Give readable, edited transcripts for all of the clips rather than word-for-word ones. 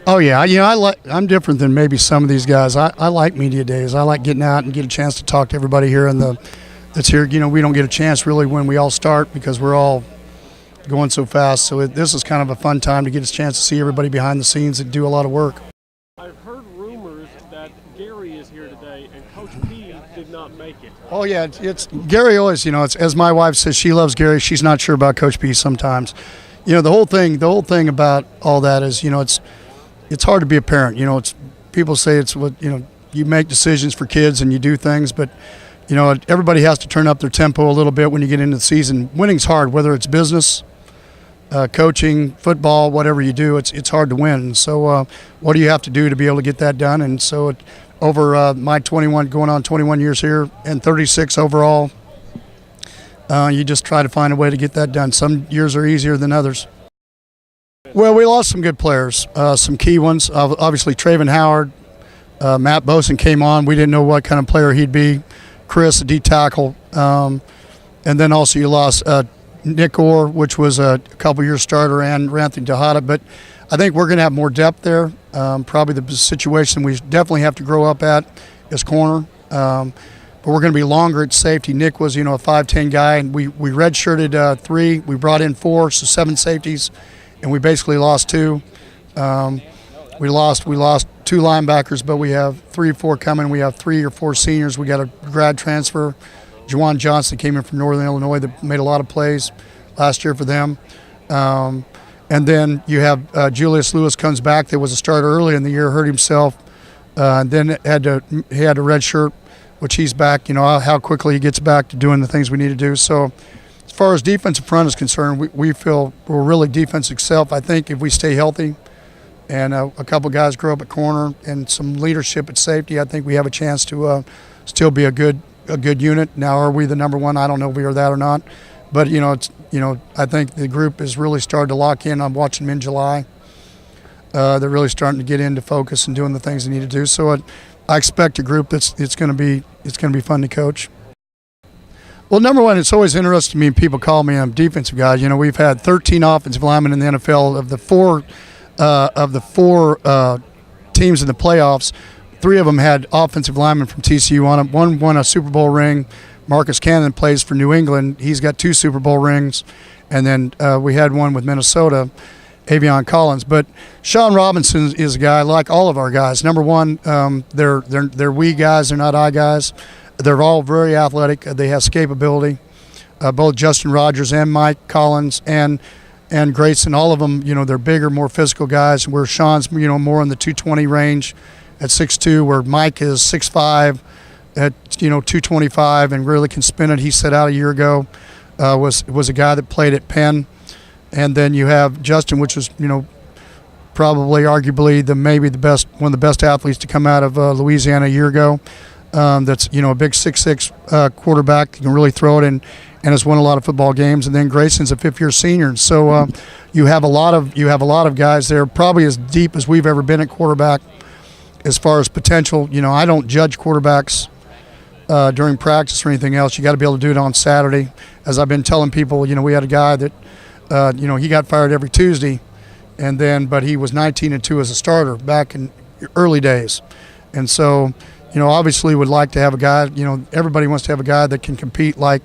Oh yeah, I'm different than maybe some of these guys. I like media days. I like getting out and get a chance to talk to everybody here that's here. We don't get a chance really when we all start because we're all going so fast. So this is kind of a fun time to get a chance to see everybody behind the scenes and do a lot of work. I've heard rumors that Gary is here today and Coach P did not make it. Oh yeah, it's Gary always. It's as my wife says, she loves Gary. She's not sure about Coach P sometimes. The whole thing about all that is it's hard to be a parent. It's people say it's what you make decisions for kids and you do things, but everybody has to turn up their tempo a little bit when you get into the season. Winning's hard, whether it's business, coaching, football, whatever you do. It's hard to win. And so what do you have to do to be able to get that done? And so over my 21 going on 21 years here and 36 overall, you just try to find a way to get that done. Some years are easier than others. Well, we lost some good players, some key ones. Obviously, Traven Howard, Matt Boson came on. We didn't know what kind of player he'd be. Chris, a D tackle. And then also you lost Nick Orr, which was a couple-year starter, and Ranthony Tejada. But I think we're going to have more depth there. Probably the situation we definitely have to grow up at is corner. But we're going to be longer at safety. Nick was, a 5'10" guy, and we redshirted 3. We brought in 4, so 7 safeties. And we basically lost 2. We lost 2 linebackers, but we have 3 or 4 coming. We have 3 or 4 seniors. We got a grad transfer. Juwan Johnson came in from Northern Illinois that made a lot of plays last year for them. And then you have Julius Lewis comes back. That was a starter early in the year, hurt himself, and then he had a red shirt, which he's back. How quickly he gets back to doing the things we need to do. So as far as defensive front is concerned, we feel we're really defensive self. I think if we stay healthy and a couple guys grow up at corner and some leadership at safety, I think we have a chance to still be a good unit. Now, are we the number one? I don't know if we are that or not. But, I think the group has really started to lock in. I'm watching them in July. They're really starting to get into focus and doing the things they need to do. So I expect a group it's going to be fun to coach. Well, number one, it's always interesting to me. People call me a defensive guy. We've had 13 offensive linemen in the NFL. Of the four teams in the playoffs, 3 of them had offensive linemen from TCU on them. One won a Super Bowl ring. Marcus Cannon plays for New England. He's got 2 Super Bowl rings. And then we had one with Minnesota, Avion Collins. But Sean Robinson is a guy like all of our guys. Number one, they're we guys. They're not I guys. They're all very athletic. They have escapability. Both Justin Rogers and Mike Collins and Grayson, all of them, they're bigger, more physical guys. Where Sean's, more in the 220 range at 6'2", where Mike is 6'5", at 225 and really can spin it. He set out a year ago. Was a guy that played at Penn, and then you have Justin, which was probably arguably one of the best athletes to come out of Louisiana a year ago. That's a big 6'6" quarterback. You can really throw it and has won a lot of football games. And then Grayson's a 5th-year senior. So you have a lot of guys there, probably as deep as we've ever been at quarterback as far as potential. I don't judge quarterbacks during practice or anything else. You got to be able to do it on Saturday. As I've been telling people, we had a guy that he got fired every Tuesday, but he was 19-2 as a starter back in early days, and so. Obviously would like to have a guy, everybody wants to have a guy that can compete like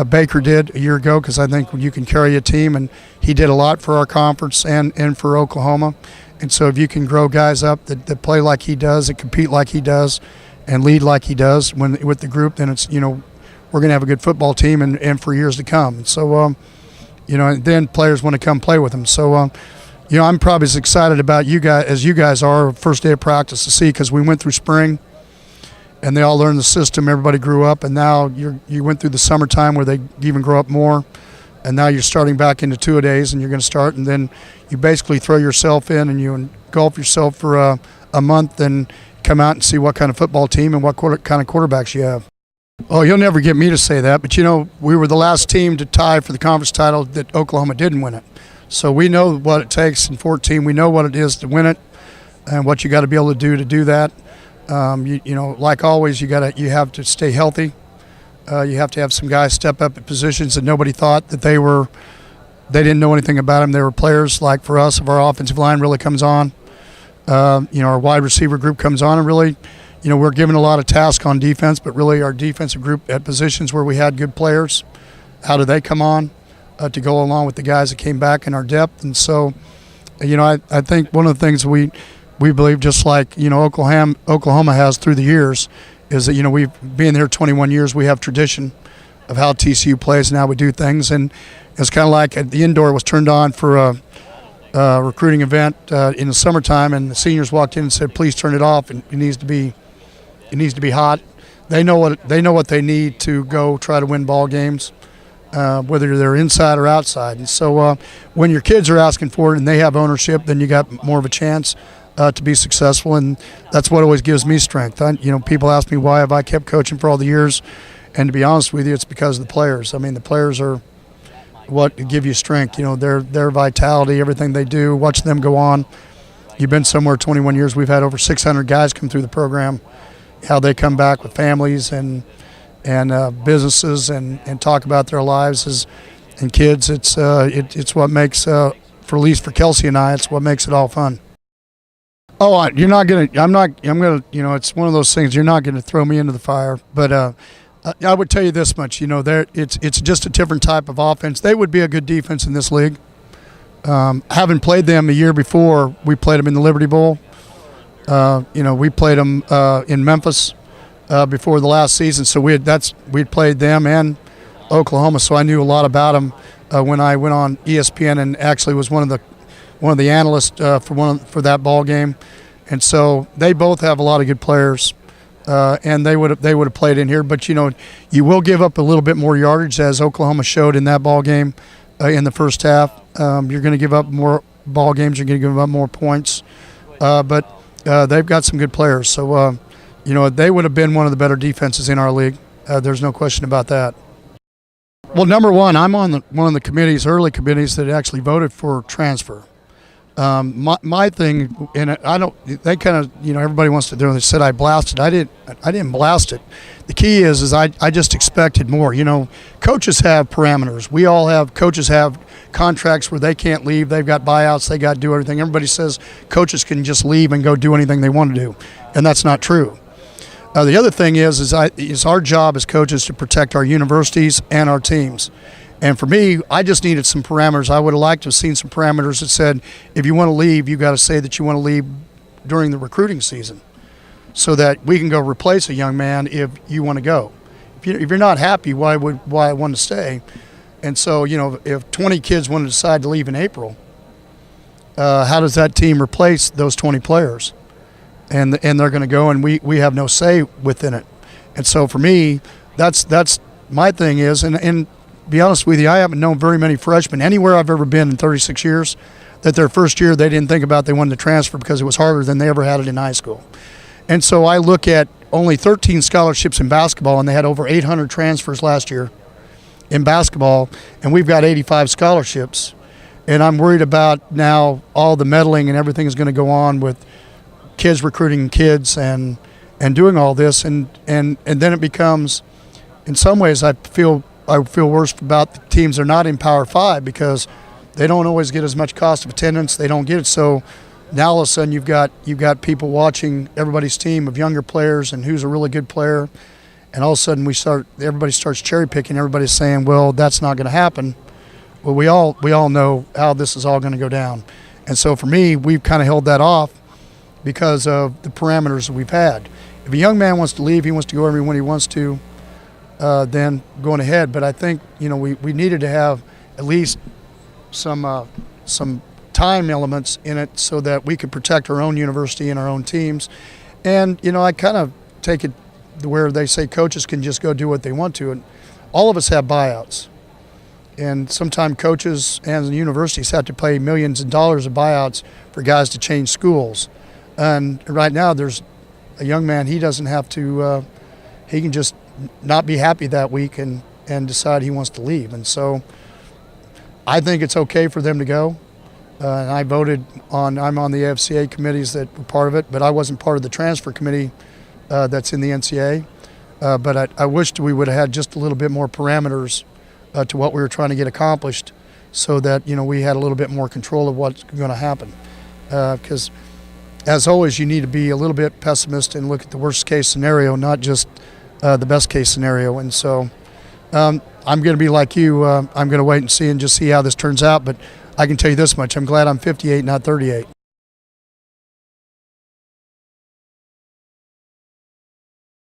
Baker did a year ago, because I think you can carry a team, and he did a lot for our conference and for Oklahoma. And so if you can grow guys up that play like he does, that compete like he does, and lead like he does with the group, then it's, we're going to have a good football team and for years to come. And so, and then players want to come play with them. So, I'm probably as excited about you guys as you guys are first day of practice to see, because we went through spring, and they all learned the system. Everybody grew up, and now you went through the summertime where they even grow up more, and now you're starting back into 2-a-days, and you're going to start, and then you basically throw yourself in and you engulf yourself for a month and come out and see what kind of football team and what kind of quarterbacks you have. Oh, you'll never get me to say that, but we were the last team to tie for the conference title that Oklahoma didn't win it. So we know what it takes in 14. We know what it is to win it and what you got to be able to do that. Like always, you have to stay healthy. You have to have some guys step up at positions that nobody thought that they didn't know anything about them. They were players. Like for us, if our offensive line really comes on, Our wide receiver group comes on and really, we're given a lot of tasks on defense, but really our defensive group at positions where we had good players, how do they come on to go along with the guys that came back in our depth? And so, I think one of the things we believe, just like, Oklahoma has through the years, is that, we've been here 21 years, we have tradition of how TCU plays and how we do things. And it's kind of like the indoor was turned on for a recruiting event in the summertime, and the seniors walked in and said, please turn it off, and it needs to be hot. They know what they need to go try to win ball games, whether they're inside or outside. And so when your kids are asking for it and they have ownership, then you got more of a chance to be successful, and that's what always gives me strength. People ask me, why have I kept coaching for all the years? And to be honest with you, it's because of the players. I mean, the players are what give you strength. Their vitality, everything they do, watch them go on. You've been somewhere 21 years. We've had over 600 guys come through the program. How they come back with families and businesses and talk about their lives and kids. It's what makes, for at least for Kelsey and I, it's what makes it all fun. Oh, you're not gonna. I'm gonna. It's one of those things. You're not gonna throw me into the fire. But I would tell you this much. It's just a different type of offense. They would be a good defense in this league. Having played them a year before, we played them in the Liberty Bowl. We played them in Memphis before the last season. So we'd played them and Oklahoma. So I knew a lot about them when I went on ESPN and actually was one of the analysts for that ball game. And so they both have a lot of good players, and they would have played in here. But you will give up a little bit more yardage, as Oklahoma showed in that ball game in the first half. You're going to give up more ball games. You're going to give up more points, but they've got some good players. So they would have been one of the better defenses in our league. There's no question about that. Well, number one, I'm on one of the early committees that actually voted for transfer. My thing, and they kind of, everybody wants to do it. They said I blasted. I didn't blast it. The key is I just expected more. Coaches have parameters. Coaches have contracts where they can't leave. They've got buyouts. They got to do everything. Everybody says coaches can just leave and go do anything they want to do, and that's not true. The other thing is our job as coaches to protect our universities and our teams. And for me, I just needed some parameters. I would have liked to have seen some parameters that said, if you want to leave, you got to say that you want to leave during the recruiting season, so that we can go replace a young man if you want to go. If you're not happy, why I want to stay? And so, if 20 kids want to decide to leave in April, how does that team replace those 20 players? And they're going to go, and we have no say within it. And so for me, that's my thing is, and be honest with you, I haven't known very many freshmen anywhere I've ever been in 36 years that their first year they didn't think about they wanted to transfer because it was harder than they ever had it in high school. And so I look at only 13 scholarships in basketball, and they had over 800 transfers last year in basketball, and we've got 85 scholarships. And I'm worried about now all the meddling and everything is going to go on with kids recruiting kids and doing all this, and then it becomes, in some ways, I feel worse about the teams that are not in Power 5 because they don't always get as much cost of attendance. They don't get it. So now all of a sudden you've got people watching everybody's team of younger players and who's a really good player, and all of a sudden everybody starts cherry picking. Everybody's saying, well, that's not going to happen. Well, we all know how this is all going to go down. And so for me, we've kind of held that off because of the parameters that we've had. If a young man wants to leave, he wants to go everywhere he wants to, then going ahead. But I think we needed to have at least some time elements in it so that we could protect our own university and our own teams. And I kind of take it where they say coaches can just go do what they want to, and all of us have buyouts. And sometimes coaches and universities have to pay millions of dollars of buyouts for guys to change schools. And right now there's a young man, he doesn't have to, he can just not be happy that week and decide he wants to leave. And so I think it's okay for them to go. And I'm on the AFCA committees that were part of it, but I wasn't part of the transfer committee that's in the NCAA. But I wished we would have had just a little bit more parameters to what we were trying to get accomplished so that, we had a little bit more control of what's going to happen. Because as always, you need to be a little bit pessimist and look at the worst case scenario, not just the best case scenario. And so I'm going to be like you. I'm going to wait and see how this turns out. But I can tell you this much: I'm glad I'm 58, not 38.